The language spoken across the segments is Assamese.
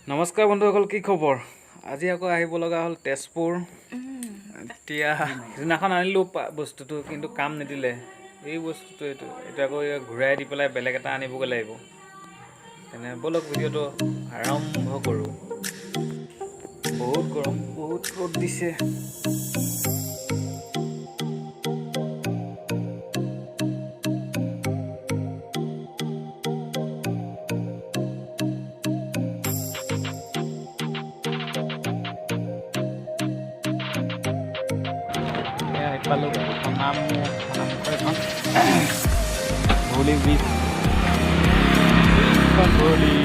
নমস্কাৰ বন্ধুসকল, কি খবৰ? আজি আকৌ আহিব লগা হ'ল তেজপুৰ। এতিয়া সিদিনাখন আনিলোঁ বস্তুটো, কিন্তু কাম নিদিলে। এই বস্তুটো এইটো আকৌ ঘূৰাই দি পেলাই বেলেগ এটা আনিবগৈ লাগিব। তেনে ব'লক ভিডিঅ'টো আৰম্ভ কৰোঁ। বহুত গৰম, বহুত ৰ'দ দিছে। পালোঁ এখন ভলি ব্ৰিজ, ভলি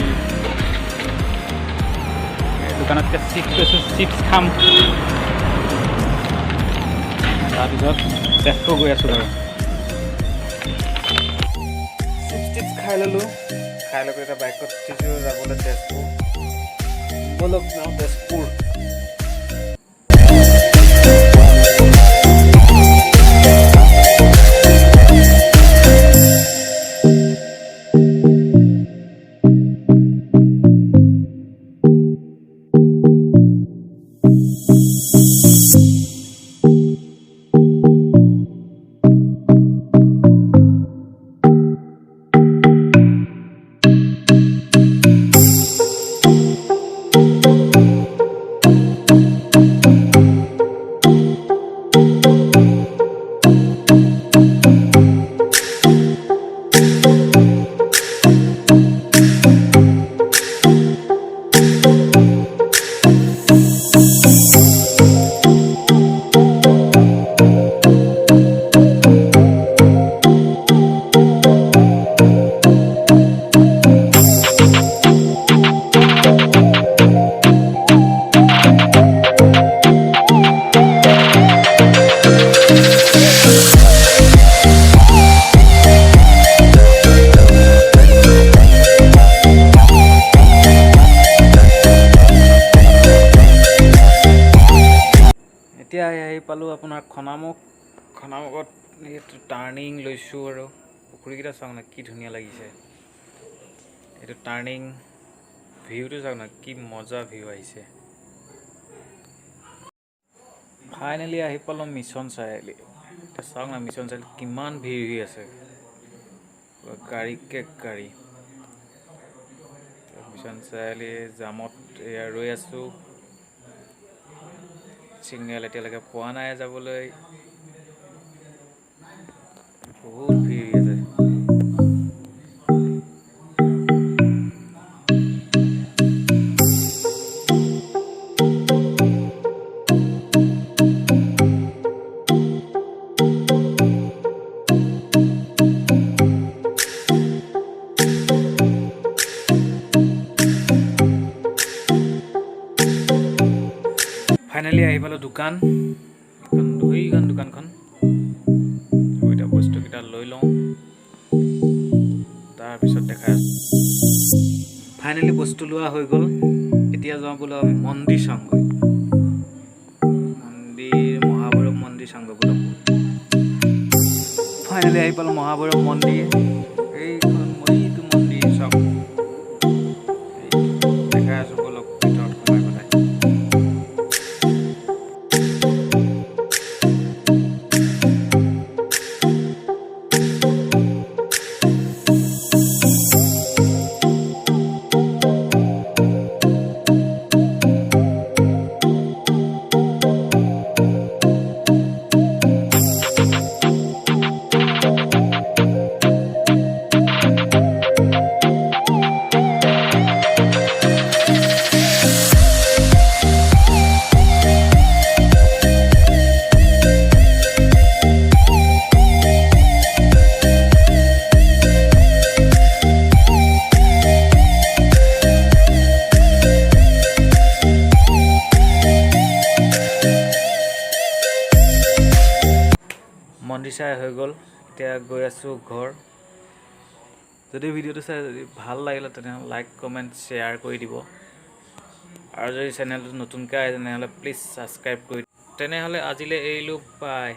দোকানতকৈ চিপছ খাম। তাৰপিছত তেজপুৰ গৈ আছোঁ বাৰু। চিপছ খাই ল'লোঁ, খাই লৈ এতিয়া বাইকত উঠিছোঁ যাবলৈ তেজপুৰ। ব'লক যাওঁ তেজপুৰ। এতিয়া আহি পালোঁ আপোনাৰ খনামুখত এইটো টাৰ্ণিং লৈছোঁ আৰু পুখুৰীকেইটা চাওক না, কি ধুনীয়া লাগিছে। এইটো টাৰ্ণিং ভিউটো চাওক না, কি মজা ভিউ আহিছে। ফাইনেলি আহি পালোঁ মিছন চাৰিআলি। এতিয়া চাওক না, মিছন চাৰিআলি কিমান ভিৰ হৈ আছে, গাড়ীকে গাড়ী। মিছন চাৰিআলি জামত এয়া ৰৈ আছোঁ। চিগনেল এতিয়ালৈকে পোৱা নাই যাবলৈ, বহুত ভিৰ আছে। ফাইনেলি আহি পালোঁ দোকান, এইখন দোকানখন। এতিয়া বস্তুকেইটা লৈ লওঁ, তাৰপিছত দেখাই আছোঁ। ফাইনেলি বস্তু লোৱা হৈ গ'ল। এতিয়া যাওঁ বোলো আমি মন্দিৰ চাওঁগৈ। মহাভৈৰৱ মন্দিৰ চাওঁগৈ বোলো। ফাইনেলি আহি পালোঁ মহাভৈৰৱ মন্দিৰ। এইটো মন্দিৰ চাওক, দেখাই আছোঁ ব'লক ভিতৰত সোমাই পেলাই। মন্দিৰ চাই হৈ গ'ল, এতিয়া গৈ আছোঁ ঘৰ। যদি ভিডিঅ'টো চাই যদি ভাল লাগিলে তেনেহ'লে লাইক কমেণ্ট শ্বেয়াৰ কৰি দিব, আৰু যদি চেনেলটো নতুনকৈ আহে তেনেহ'লে প্লিজ ছাবস্ক্ৰাইব কৰি দিব। তেনেহ'লে আজিলৈ এৰিলোঁ, বাই।